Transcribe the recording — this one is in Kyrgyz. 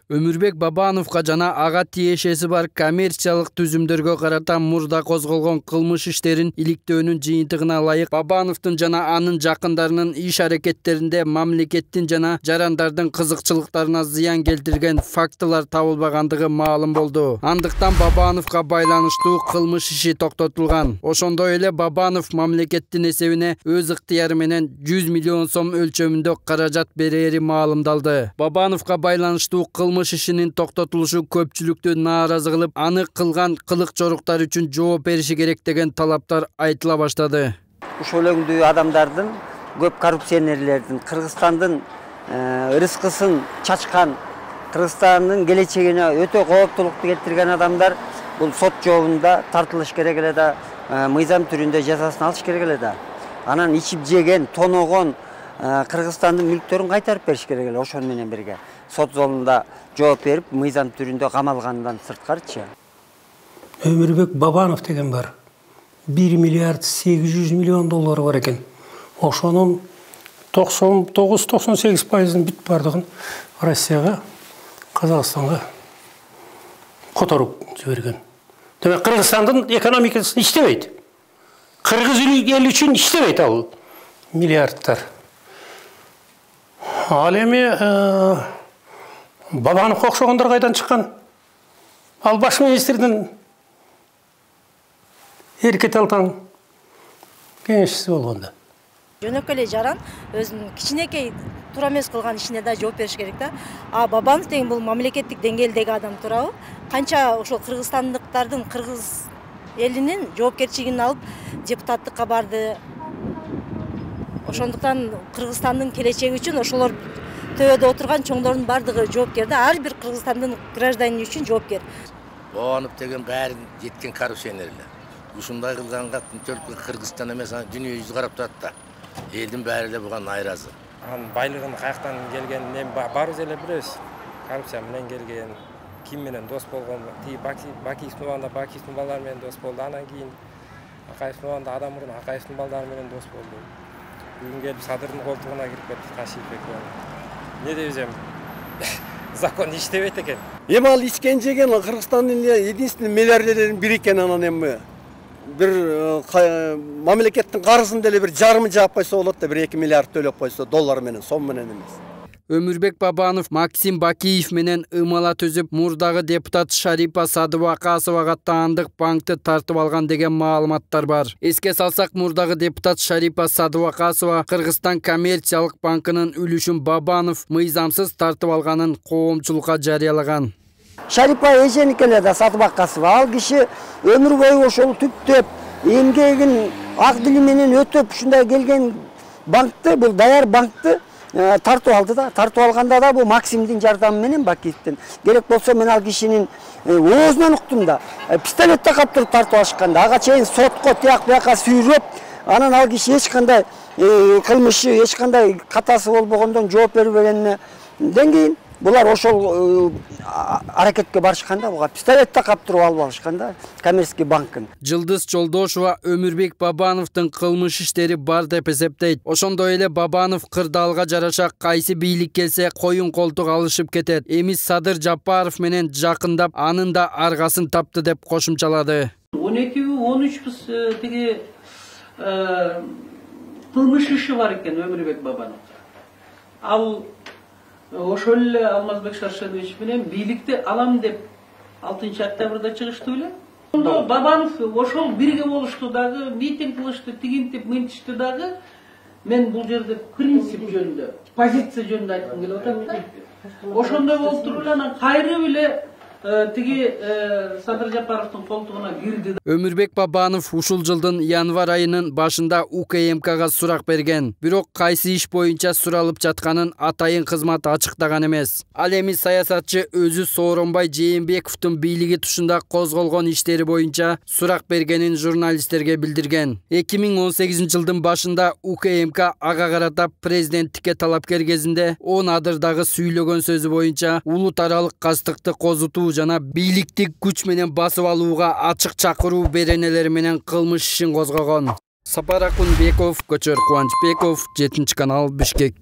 Өмүрбек Бабановго жана ага тиешеси бар коммерциялык түзүмдөргө карата мурда козголгон кылмыш иштерин иликтөөнүн жыйынтыгына ылайык Бабановдун жана анын жакындарынын иш аракеттеринде мамлекеттин жана жарандардын кызыкчылыктарына зыян келтирген фактылар табылбагандыгы маалым болду. Андыктан Бабановго байланыштуу кылмыш иши токтотулган. Ошондой эле Бабанов мамлекеттин эсебине өз ыктыяры менен 100 миллион сом өлчөмүндө каражат берери маалымдалды. Бабановго байланыштуу кылмыш ишинин токтотулушу көпчүлүктү нааразы кылып, аны кылган кылык жоруктар үчүн жооп бериши керек деген талаптар айтыла баштады. Ушул өңдүү адамдардын, көп коррупционерлердин, Кыргызстандын рызкысын чачкан, Кыргызстандын келечегине өтө кооптулукту келтирген адамдар бул сот жообунда тартылыш керек эле да, мыйзам түрүндө жазасын алыш керек эле да. Анан ичип жеген, тоногон Кыргызстандын мүлктөрүн кайтарып бериш керек эле. Ошону менен бирге сот залында жооп берип, мыйзам түрүндө камалгандан сырткарчы. Өмүрбек Бабанов деген бар. 1 миллиард 800 миллион доллары бар экен. Ошонун 99-98%-ын бүт бардыгын Россияга, Казакстанга которуп жиберген. Демек Кыргызстандын экономикасы иштебейт. Кыргыз эл үчүн иштебейт ал миллиардтар. Ал эми Бабановго окшогондор кайдан чыккан? Ал баш министрдин эркет алтан кеңешчиси болгондо. Жөнөкөй эле жаран өзүнүн кичинекей туура эмес кылган ишине да жооп бериш керек да. А Бабанов деген бул мамлекеттик деңгээлдеги адам туурабы? Канча ошол кыргызстандыктардын, кыргыз элинин жоопкерчилигин алып депутаттыкка барды. Ошондуктан Кыргызстандын келечеги үчүн ошолор төбөдө отурган чоңдордун бардыгы жоопкер да. Ар бир Кыргызстандын гражданины үчүн жоопкер. Бабанов деген баарын жеткен коррупционерлер. Ушундай кылганга только Кыргызстан эмес, дүйнө жүзү карап турат да. Элдин баары эле буга найразы. Анын байлыгын каяктан келгенин баарыбыз эле билебиз. Коррупция менен келген, ким менен дос болгон, Бакиевдин убагында Бакиевдин балдары менен дос болду. Анан кийин Акаевдин убагында адам мурун Акаевдин балдары менен дос болду. Бүгүн келип Садырдын колтугуна кирип кетти Ташиевбек. Не дейбиз эми? Закон иштебейт экен. Эми ал ичкен жеген Кыргызстандын единственный миллиардердердин бири экен, анан эми бир мамлекеттин карызын деле бир жарымын жаап койсо болот да, 1-2 миллиард төлөп койсо доллар менен, сом менен эмес. Өмүрбек Бабанов Максим Бакиев менен ымала түзүп, мурдагы депутат Шарипа Садыбакасовага таандык банкты тартып алган деген маалыматтар бар. Эске салсак, мурдагы депутат Шарипа Садыбакасова Кыргызстан коммерциялык банкынын үлүшүн Бабанов мыйзамсыз тартып алганын коомчулукка жарыялаган. Шарипа эженики эле да Садыбакасова. Ал киши өмүр бою ошол түптөп, эмгегин ак дили менен өтөп ушундай келген банкты, бул даяр банкты тартып алды да. Тартып алганда да бул Максимдин жардамы менен, Бакиевдин. Керек болсо мен ал кишинин оозунан уктум да. Пистолетте каптырып тартып алышканда, ага чейин сотко тияк буяка сүйрөп, анан ал киши эч кандай кылмышы, эч кандай катасы болбогондон жооп бербегенден кийин булар ошол аракетке барышканда, буга пистолетте каптырып алып алышканда коммерческий банкын. Жылдыз Жолдошова Өмүрбек Бабановдун кылмыш иштери бар деп эсептейт. Ошондой эле Бабанов кырдаалга жараша кайсы бийлик келсе коюн колтук алышып кетет. Эми Садыр Жапаров менен жакындап, анын да аргасын тапты деп кошумчалады. 12-13 тиги кылмыш иши бар экен Өмүрбек Бабанов. Ал ошол эле Алмазбек Шаршенович менен бийликти алам деп 6-октябрда чыгыштı беле. Ондо Бабанов ошол бирге болушту дагы, митинг кылышты, тигинтип, мынтишти дагы. Мен бул жерде принцип жөнүндө, позиция жөнүндө айткым келип атат да. Ошондой болуп туруп эле анан кайрып эле тиги Садыр Жапаровдун колтугуна кирди. Өмүрбек Бабанов ушул жылдын январь айынын башында УКМКга сурак берген. Бирок кайсы иш боюнча суралып жатканын атайын кызмат ачыктаган эмес. Ал эми саясатчы өзү Сооронбай Жээнбековдун бийлиги тушунда козголгон иштери боюнча сурак бергенин журналисттерге билдирген. 2018 жылдын башында УКМК ага карата президенттикке талапкер кезинде 10 адырдагы сүйлөгөн сөзү боюнча улут аралык кастыкты козутуу жана бийликтик күч менен басып алууга ачык чакыруу беренелери менен кылмыш ишин козгогон. Сапар Акунбеков, Көчөр Кубанычбеков, 7 канал, Бишкек.